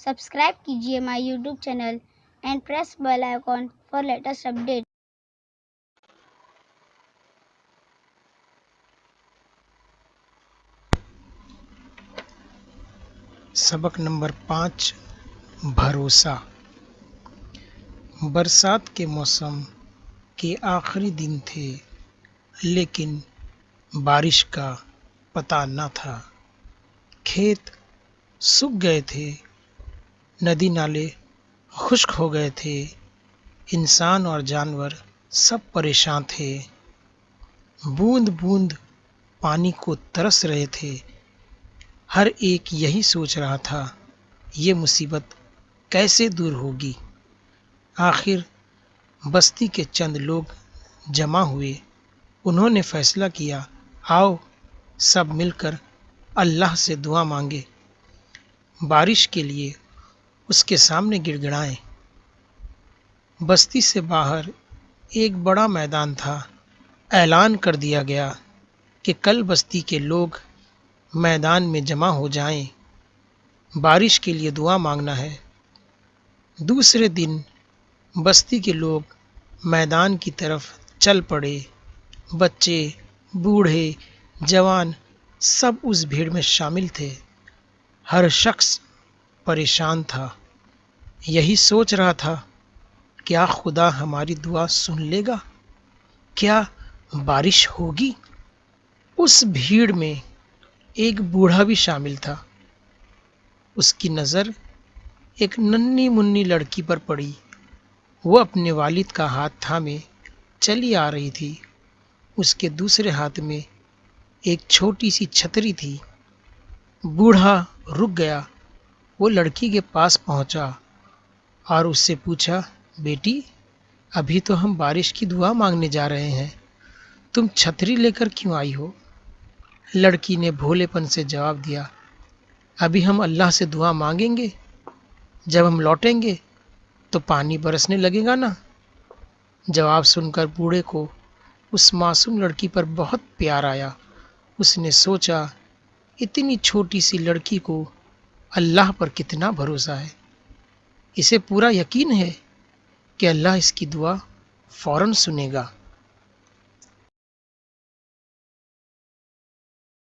Subscribe कीजिए my YouTube channel and press bell icon for latest update. सबक number 5, भरोसा। बरसात के मौसम के आखिरी दिन थे, लेकिन बारिश का पता न था। खेत सूख गए थे, नदी नाले खुश्क हो गए थे, इंसान और जानवर सब परेशान थे। बूंद बूंद पानी को तरस रहे थे। हर एक यही सोच रहा था, ये मुसीबत कैसे दूर होगी। आखिर बस्ती के चंद लोग जमा हुए। उन्होंने फैसला किया, आओ सब मिलकर अल्लाह से दुआ मांगे, बारिश के लिए उसके सामने गिड़गिड़ाएं। बस्ती से बाहर एक बड़ा मैदान था। ऐलान कर दिया गया कि कल बस्ती के लोग मैदान में जमा हो जाएं, बारिश के लिए दुआ मांगना है। दूसरे दिन बस्ती के लोग मैदान की तरफ चल पड़े। बच्चे, बूढ़े, जवान सब उस भीड़ में शामिल थे। हर शख्स परेशान था, यही सोच रहा था, क्या खुदा हमारी दुआ सुन लेगा? क्या बारिश होगी? उस भीड़ में एक बूढ़ा भी शामिल था। उसकी नज़र एक नन्ही मुन्नी लड़की पर पड़ी। वो अपने वालिद का हाथ थामे चली आ रही थी। उसके दूसरे हाथ में एक छोटी सी छतरी थी। बूढ़ा रुक गया। वो लड़की के पास पहुंचा और उससे पूछा, बेटी, अभी तो हम बारिश की दुआ मांगने जा रहे हैं, तुम छतरी लेकर क्यों आई हो? लड़की ने भोलेपन से जवाब दिया, अभी हम अल्लाह से दुआ मांगेंगे, जब हम लौटेंगे तो पानी बरसने लगेगा ना। जवाब सुनकर बूढ़े को उस मासूम लड़की पर बहुत प्यार आया। उसने सोचा, इतनी छोटी सी लड़की को अल्लाह पर कितना भरोसा है। इसे पूरा यकीन है कि अल्लाह इसकी दुआ फौरन सुनेगा।